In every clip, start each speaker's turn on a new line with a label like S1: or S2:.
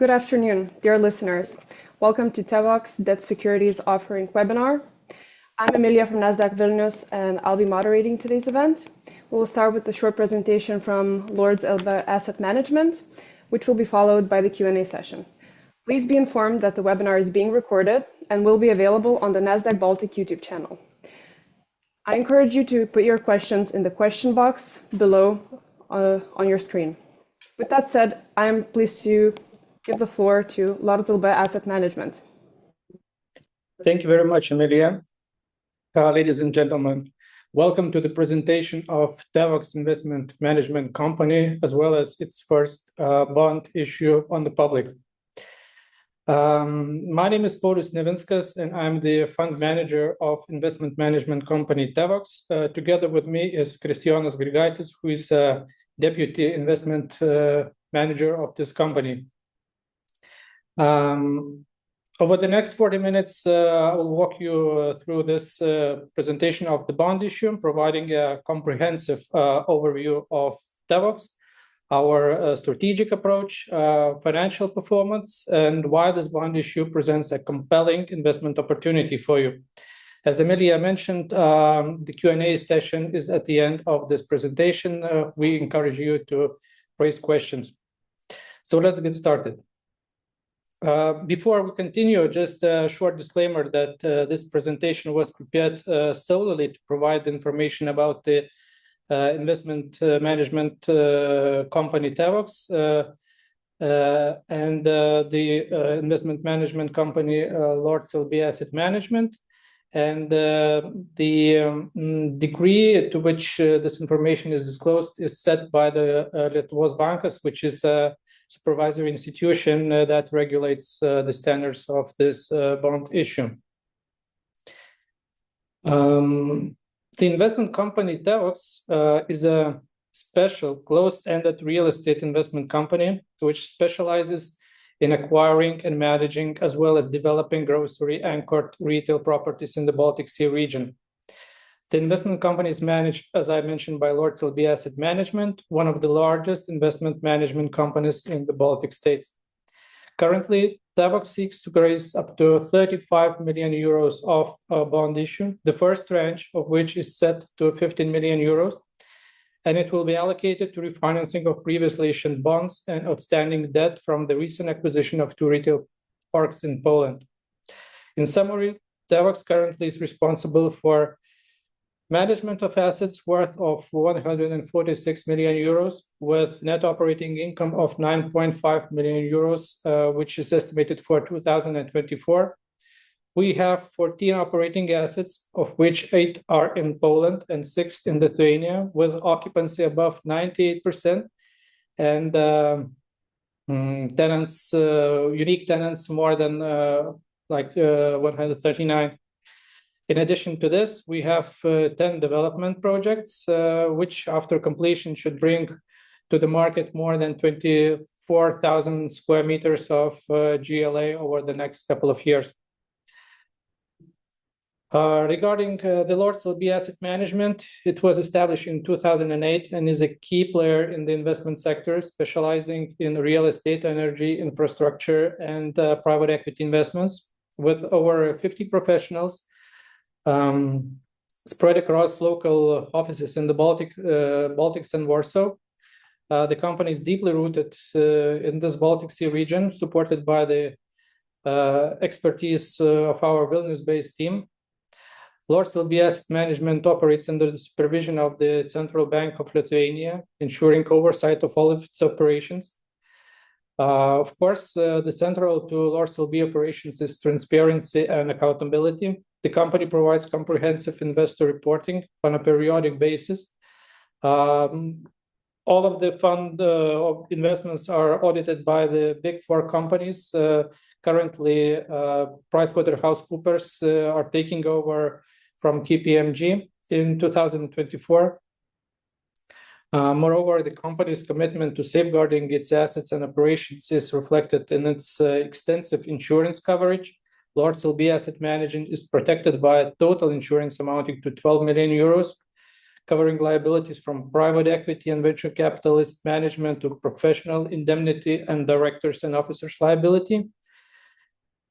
S1: Good afternoon, dear listeners. Welcome to Tewox Debt Securities Offering webinar. I'm Emilia from Nasdaq Vilnius, and I'll be moderating today's event. We will start with a short presentation from Lords Elba Asset Management, which will be followed by the Q&A session. Please be informed that the webinar is being recorded and will be available on the Nasdaq Baltic YouTube channel. I encourage you to put your questions in the question box below on your screen. With that said, I am pleased to give the floor to Lords Elba Asset Management.
S2: Thank you very much, Emilia. Ladies and gentlemen, welcome to the presentation of Tewox Investment Management Company, as well as its first bond issue on the public. My name is Paulius Nevinskas, and I'm the fund manager of investment management company Tewox. Together with me is Kristijonas Grigaitis, who is a deputy investment manager of this company. Over the next 40 minutes, I will walk you through this presentation of the bond issue, providing a comprehensive overview of Tewox, our strategic approach, financial performance, and why this bond issue presents a compelling investment opportunity for you. As Emilia mentioned, the Q&A session is at the end of this presentation. We encourage you to raise questions. So let's get started. Before we continue, just a short disclaimer that this presentation was prepared solely to provide information about the investment management company Tewox and the investment management company Lords Elba Asset Management, and the degree to which this information is disclosed is set by the Lietuvos Bankas, which is a supervisory institution that regulates the standards of this bond issue. The investment company Tewox is a special closed-ended real estate investment company which specializes in acquiring and managing, as well as developing grocery-anchored retail properties in the Baltic Sea region. The investment company is managed, as I mentioned, by Lords Elba Asset Management, one of the largest investment management companies in the Baltic states. Currently, Tewox seeks to raise up to 35 million euros of a bond issue, the first tranche of which is set to 15 million euros, and it will be allocated to refinancing of previously issued bonds and outstanding debt from the recent acquisition of 2 retail parks in Poland. In summary, Tewox currently is responsible for management of assets worth of 146 million euros, with net operating income of 9.5 million euros, which is estimated for 2024. We have 14 operating assets, of which 8 are in Poland and 6 in Lithuania, with occupancy above 98% and tenants, unique tenants more than 139. In addition to this, we have 10 development projects, which after completion should bring to the market more than 24,000 square meters of GLA over the next couple of years. Regarding the Lords Elba Asset Management, it was established in 2008 and is a key player in the investment sector, specializing in real estate, energy, infrastructure, and private equity investments, with over 50 professionals spread across local offices in the Baltics and Warsaw. The company is deeply rooted in this Baltic Sea region, supported by the expertise of our Vilnius-based team. Lords Elba Asset Management operates under the supervision of the Central Bank of Lithuania, ensuring oversight of all of its operations. Of course, the central to Lords Elba operations is transparency and accountability. The company provides comprehensive investor reporting on a periodic basis. All of the fund investments are audited by the Big Four companies. Currently, PricewaterhouseCoopers are taking over from KPMG in 2024. Moreover, the company's commitment to safeguarding its assets and operations is reflected in its extensive insurance coverage. Lords Elba Asset Management is protected by a total insurance amounting to 12 million euros, covering liabilities from private equity and venture capitalist management to professional indemnity and directors and officers liability.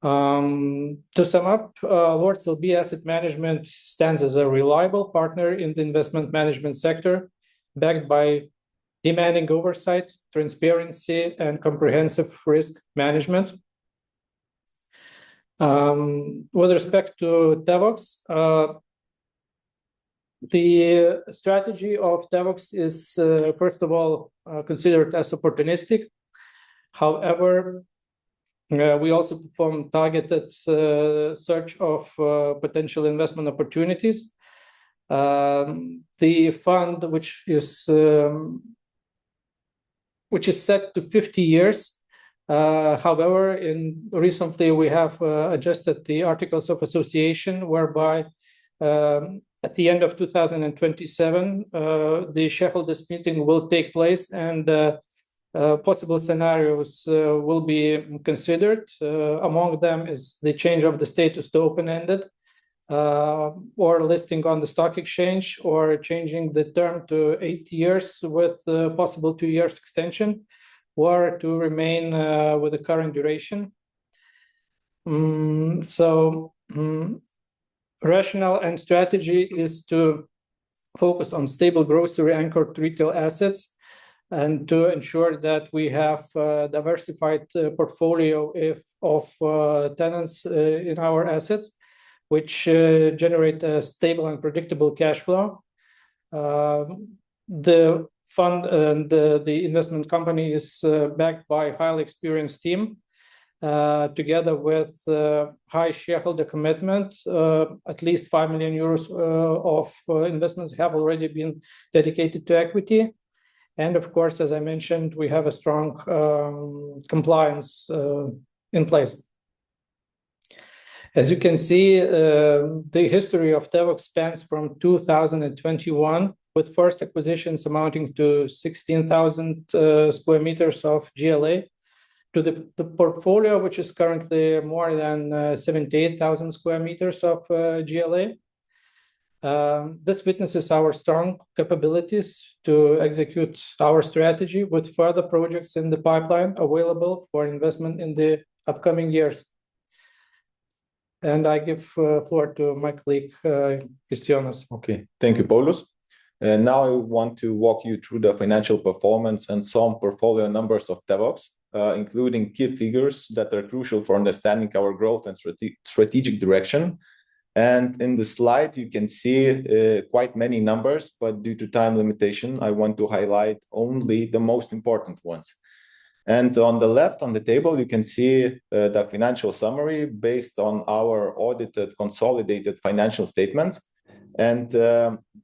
S2: To sum up, Lords LB Asset Management stands as a reliable partner in the investment management sector, backed by demanding oversight, transparency, and comprehensive risk management. With respect to Tewox, the strategy of Tewox is, first of all, considered as opportunistic. However, we also perform targeted search of potential investment opportunities. The fund, which is set to 50 years. However, recently we have adjusted the Articles of Association, whereby at the end of 2027, the shareholders meeting will take place, and possible scenarios will be considered. Among them is the change of the status to open-ended, or listing on the stock exchange, or changing the term to 8 years with a possible 2 years extension, or to remain with the current duration. Rationale and strategy is to focus on stable grocery anchored retail assets, and to ensure that we have a diversified portfolio of tenants in our assets, which generate a stable and predictable cash flow. The fund and the investment company is backed by a highly experienced team, together with high shareholder commitment. At least 5 million euros of investments have already been dedicated to equity. And of course, as I mentioned, we have a strong compliance in place. As you can see, the history of Tewox spans from 2021, with first acquisitions amounting to 16,000 square meters of GLA, to the portfolio, which is currently more than 78,000 square meters of GLA. This witnesses our strong capabilities to execute our strategy, with further projects in the pipeline available for investment in the upcoming years. And I give floor to my colleague, Kristijonas.
S3: Okay, thank you, Paulius. Now I want to walk you through the financial performance and some portfolio numbers of Tewox, including key figures that are crucial for understanding our growth and strategic direction. And in the slide, you can see quite many numbers, but due to time limitation, I want to highlight only the most important ones. And on the left on the table, you can see the financial summary based on our audited consolidated financial statements. And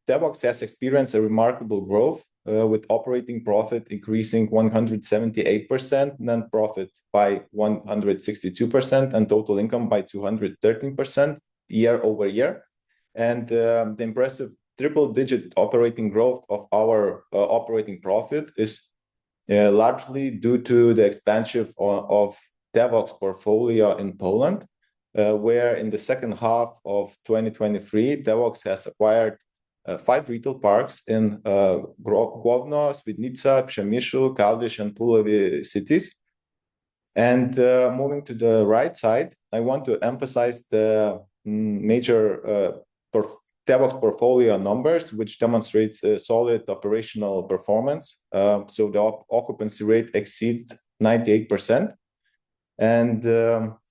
S3: Tewox has experienced a remarkable growth, with operating profit increasing 178%, net profit by 162%, and total income by 213% year over year. And the impressive triple-digit operating growth of our operating profit is largely due to the expansion of Tewox portfolio in Poland, where in the second half of 2023, Tewox has acquired 5 retail parks in Grovno, Swidnica, Przemysl, Kalisz, and Puławy cities. And moving to the right side, I want to emphasize the major Tewox portfolio numbers, which demonstrates a solid operational performance. So the occupancy rate exceeds 98%. And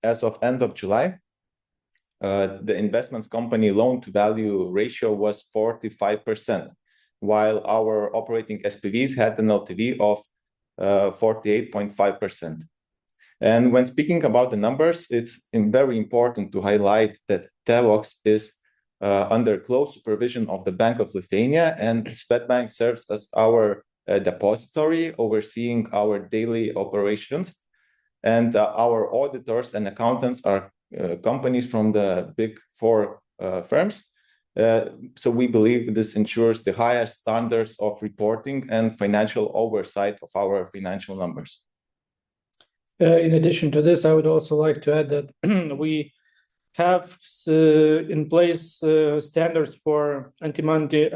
S3: as of end of July, the investments company loan-to-value ratio was 45%, while our operating SPVs had an LTV of 48.5%. And when speaking about the numbers, it's very important to highlight that Tewox is under close supervision of the Bank of Lithuania, and Swedbank serves as our depository, overseeing our daily operations. And our auditors and accountants are companies from the Big Four firms. So we believe this ensures the highest standards of reporting and financial oversight of our financial numbers.
S2: In addition to this, I would also like to add that we have in place standards for anti-money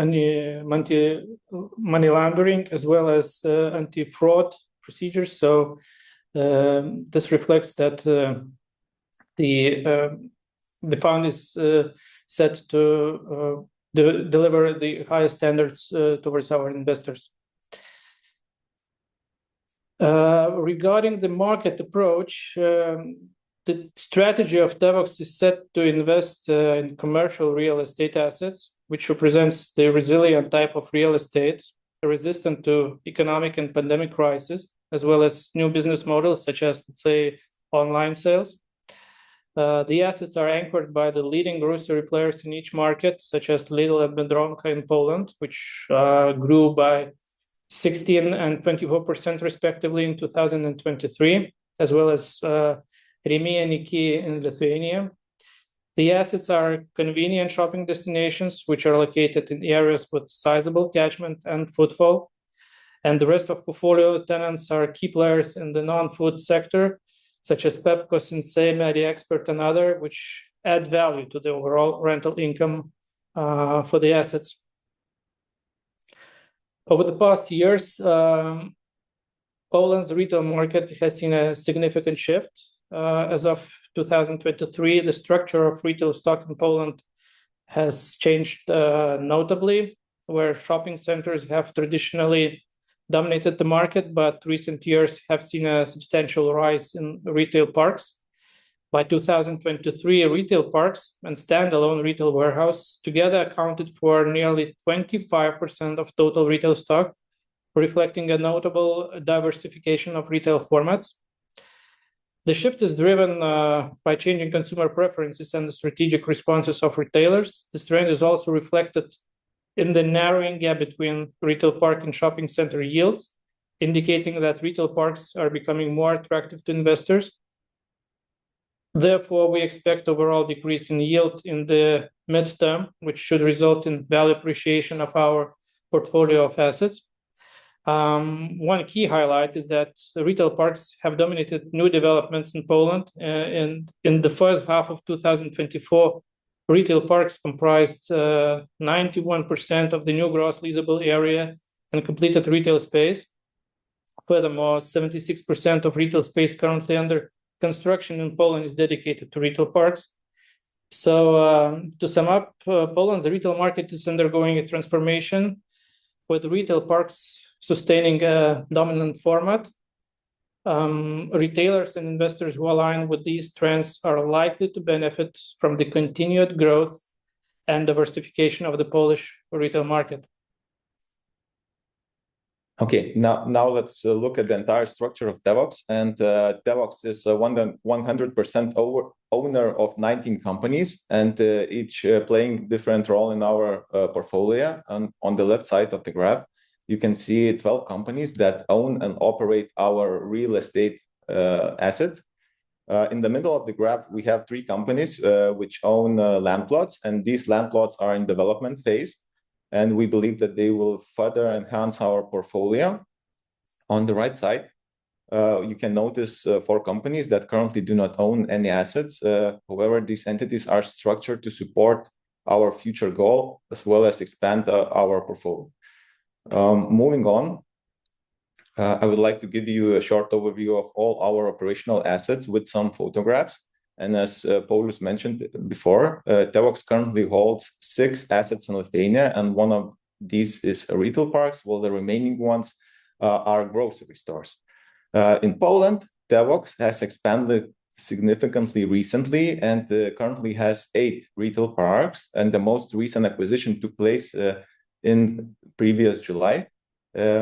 S2: laundering as well as anti-fraud procedures. So this reflects that the fund is set to deliver the highest standards towards our investors. Regarding the market approach, the strategy of Tewox is set to invest in commercial real estate assets, which represents the resilient type of real estate, resistant to economic and pandemic crisis, as well as new business models such as, let's say, online sales. The assets are anchored by the leading grocery players in each market, such as Lidl and Biedronka in Poland, which grew by 16% and 24% respectively in 2023, as well as Rimi and Iki in Lithuania. The assets are convenient shopping destinations, which are located in areas with sizable catchment and footfall. And the rest of portfolio tenants are key players in the non-food sector, such as Pepco, Sinsay, MediExpert, and other, which add value to the overall rental income for the assets. Over the past years, Poland's retail market has seen a significant shift. As of 2023, the structure of retail stock in Poland has changed notably, where shopping centers have traditionally dominated the market, but recent years have seen a substantial rise in retail parks. By 2023, retail parks and standalone retail warehouse together accounted for nearly 25% of total retail stock, reflecting a notable diversification of retail formats. The shift is driven by changing consumer preferences and the strategic responses of retailers. This trend is also reflected in the narrowing gap between retail park and shopping center yields, indicating that retail parks are becoming more attractive to investors. Therefore, we expect overall decrease in yield in the midterm, which should result in value appreciation of our portfolio of assets. One key highlight is that the retail parks have dominated new developments in Poland. And in the first half of 2024, retail parks comprised 91% of the new gross leasable area and completed retail space. Furthermore, 76% of retail space currently under construction in Poland is dedicated to retail parks. So to sum up, Poland's retail market is undergoing a transformation with retail parks sustaining a dominant format. Retailers and investors who align with these trends are likely to benefit from the continued growth and diversification of the Polish retail market.
S3: Okay, now let's look at the entire structure of Tewox. And Tewox is 100% owner of 19 companies, and each playing different role in our portfolio. And on the left side of the graph, you can see 12 companies that own and operate our real estate assets. In the middle of the graph, we have 3 companies which own land plots, and these land plots are in development phase. And we believe that they will further enhance our portfolio. On the right side, you can notice 4 companies that currently do not own any assets. However, these entities are structured to support our future goal as well as expand our portfolio. Moving on, I would like to give you a short overview of all our operational assets with some photographs. And as Paulius mentioned before, Tewox currently holds 6 assets in Lithuania, and one of these is retail parks, while the remaining ones are grocery stores. In Poland, Tewox has expanded significantly recently and currently has 8 retail parks, and the most recent acquisition took place in previous July.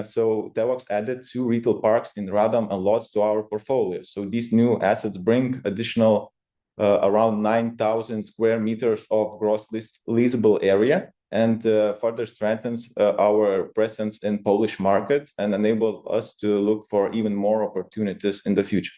S3: So Tewox added 2 retail parks in Radom and Lodz to our portfolio. So these new assets bring additional around 9,000 square meters of gross leasable area and further strengthens our presence in Polish market and enable us to look for even more opportunities in the future.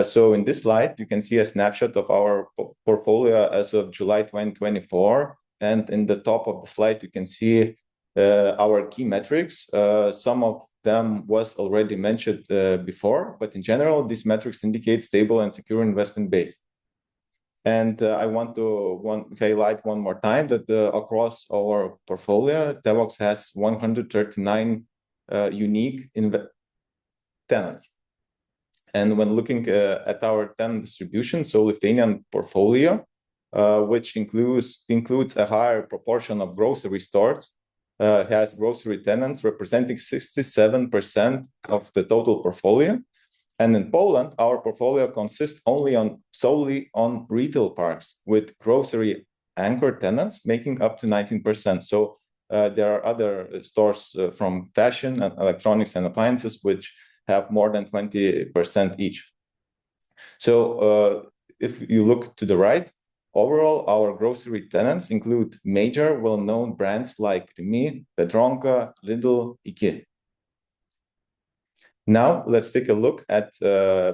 S3: So in this slide, you can see a snapshot of our portfolio as of July 2024. And in the top of the slide, you can see our key metrics. Some of them was already mentioned before, but in general, these metrics indicate stable and secure investment base. And I want to highlight one more time that across our portfolio, Tewox has 139 unique tenants. And when looking at our tenant distribution, so Lithuanian portfolio, which includes a higher proportion of grocery stores, has grocery tenants representing 67% of the total portfolio. And in Poland, our portfolio consists solely on retail parks with grocery anchor tenants making up to 19%. So there are other stores from fashion and electronics and appliances which have more than 20% each. So if you look to the right, overall, our grocery tenants include major well-known brands like Rimi, Biedronka, Lidl, IKEA. Now, let's take a look at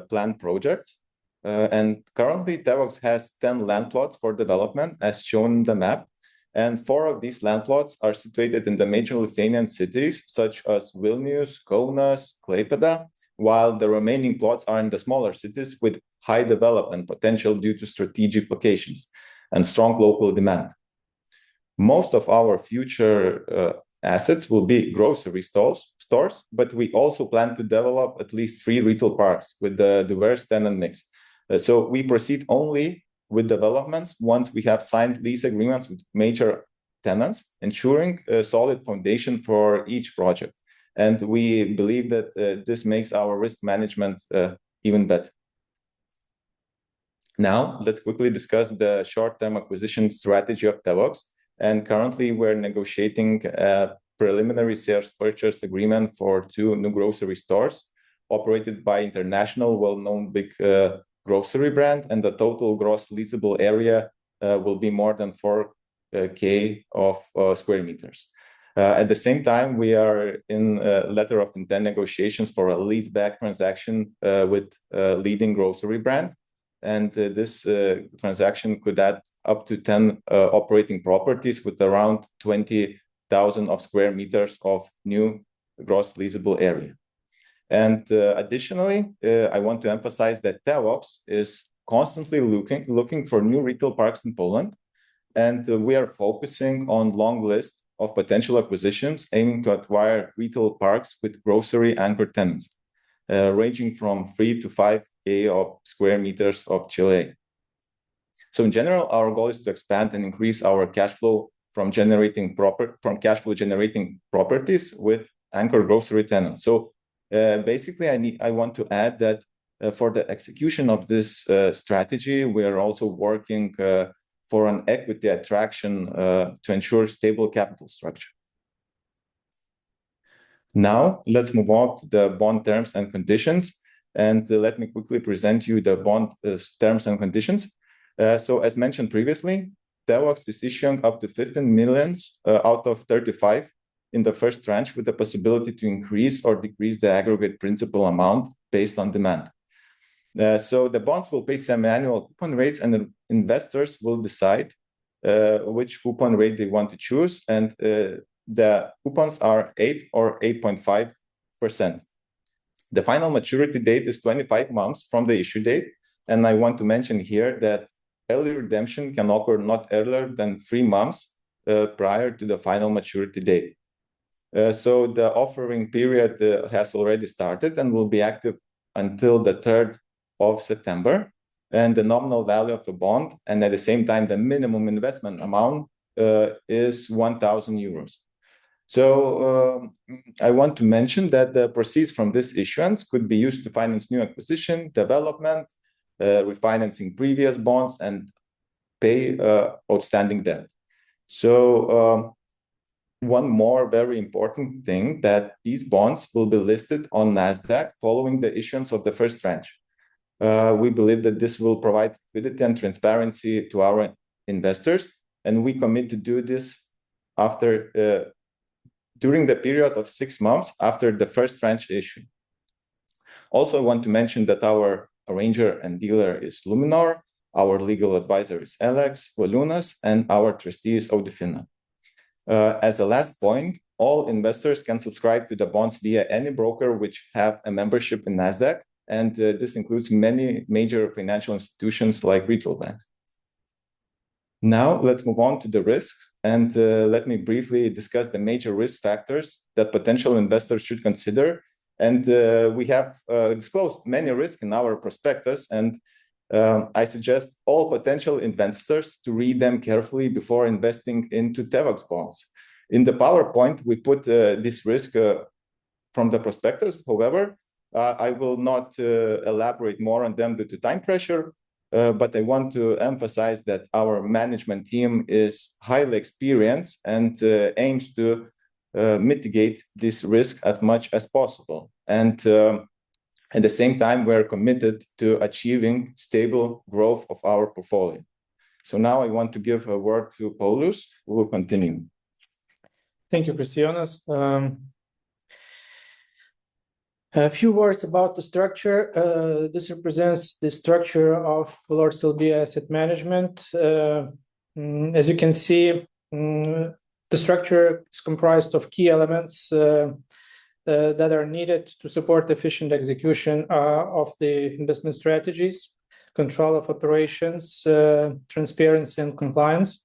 S3: planned projects. And currently, Tewox has 10 land plots for development, as shown in the map. And 4 of these land plots are situated in the major Lithuanian cities, such as Vilnius, Kaunas, Klaipėda, while the remaining plots are in the smaller cities with high development potential due to strategic locations and strong local demand. Most of our future assets will be grocery stores, but we also plan to develop at least 3 retail parks with the diverse tenant mix. So we proceed only with developments once we have signed lease agreements with major tenants, ensuring a solid foundation for each project. And we believe that this makes our risk management even better. Now, let's quickly discuss the short-term acquisition strategy of Tewox. And currently, we're negotiating a preliminary sales purchase agreement for 2 new grocery stores operated by international well-known big grocery brand, and the total gross leasable area will be more than 4,000 of square meters. At the same time, we are in a letter of intent negotiations for a leaseback transaction with a leading grocery brand. And this transaction could add up to 10 operating properties with around 20,000 of square meters of new gross leasable area. And additionally, I want to emphasize that Tewox is constantly looking for new retail parks in Poland. And we are focusing on long list of potential acquisitions, aiming to acquire retail parks with grocery anchor tenants, ranging from 3 to 5,000 of square meters of Chile. So in general, our goal is to expand and increase our cash flow from cash flow generating properties with anchor grocery tenants. So basically, I want to add that for the execution of this strategy, we are also working for an equity attraction to ensure stable capital structure. Now, let's move on to the bond terms and conditions. And let me quickly present you the bond terms and conditions. So as mentioned previously, Tewox is issuing up to 15 million out of 35 in the first tranche with the possibility to increase or decrease the aggregate principal amount based on demand. So the bonds will pay semi-annual coupon rates, and the investors will decide which coupon rate they want to choose. And the coupons are 8 or 8.5%. The final maturity date is 25 months from the issue date. And I want to mention here that early redemption can occur not earlier than 3 months prior to the final maturity date. So the offering period has already started and will be active until the 3rd of September. And the nominal value of the bond, and at the same time, the minimum investment amount is 1,000 euros. So I want to mention that the proceeds from this issuance could be used to finance new acquisition, development, refinancing previous bonds, and pay outstanding debt. So one more very important thing, that these bonds will be listed on NASDAQ following the issuance of the first tranche. We believe that this will provide liquidity and transparency to our investors, and we commit to do this during the period of 6 months after the first tranche issue. Also, I want to mention that our arranger and dealer is Luminor, our legal advisor is Alex Valiūnas, and our trustee is Audifina. As a last point, all investors can subscribe to the bonds via any broker which have a membership in NASDAQ, and this includes many major financial institutions like retail banks. Now, let's move on to the risks, and let me briefly discuss the major risk factors that potential investors should consider. And we have disclosed many risks in our prospectus, and I suggest all potential investors to read them carefully before investing into Tewox bonds. In the PowerPoint, we put this risk from the prospectus. However, I will not elaborate more on them due to time pressure, but I want to emphasize that our management team is highly experienced and aims to mitigate this risk as much as possible. And at the same time, we're committed to achieving stable growth of our portfolio. So now I want to give a word to Paulius, who will continue.
S2: Thank you, Kristijonas. A few words about the structure. This represents the structure of Lords LB Asset Management. As you can see, the structure is comprised of key elements that are needed to support efficient execution of the investment strategies, control of operations, transparency, and compliance.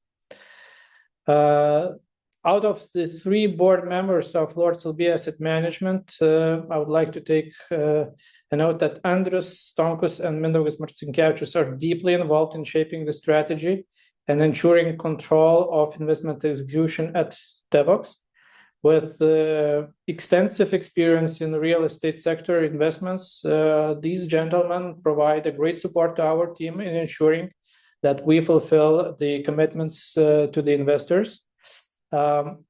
S2: Out of the 3 board members of Lords LB Asset Management, I would like to take a note that Andrius Stonkus and Mindaugas Marcinkevičius are deeply involved in shaping the strategy and ensuring control of investment execution at Tewox. With extensive experience in the real estate sector investments, these gentlemen provide a great support to our team in ensuring that we fulfill the commitments to the investors.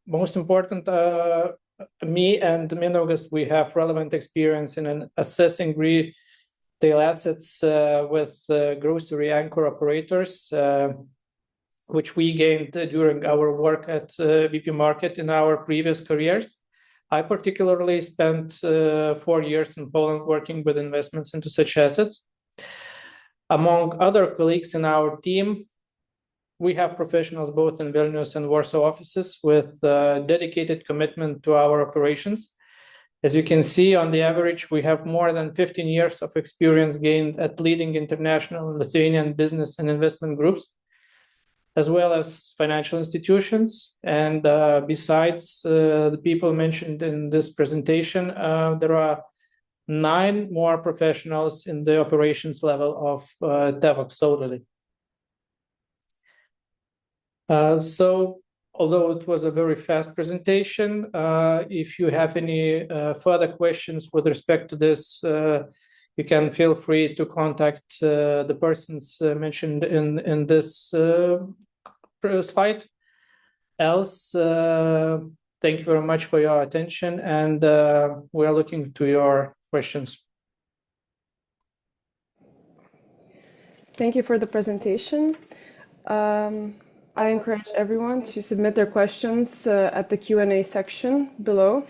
S2: Most important, me and Mindaugas, we have relevant experience in assessing retail assets with grocery anchor operators, which we gained during our work at VP Market in our previous careers. I particularly spent 4 years in Poland working with investments into such assets. Among other colleagues in our team, we have professionals both in Vilnius and Warsaw offices with dedicated commitment to our operations. As you can see, on the average, we have more than 15 years of experience gained at leading international Lithuanian business and investment groups, as well as financial institutions. And besides the people mentioned in this presentation, there are 9 more professionals in the operations level of Tewox solely. So, although it was a very fast presentation, if you have any further questions with respect to this, you can feel free to contact the persons mentioned in this slide. Else, thank you very much for your attention, and we are looking to your questions.
S1: Thank you for the presentation. I encourage everyone to submit their questions at the Q&A section below.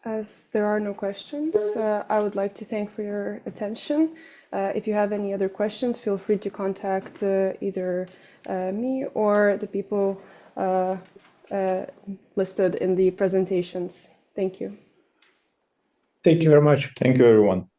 S1: As there are no questions, I would like to thank for your attention. If you have any other questions, feel free to contact either me or the people listed in the presentations. Thank you.
S2: Thank you very much.
S3: Thank you, everyone.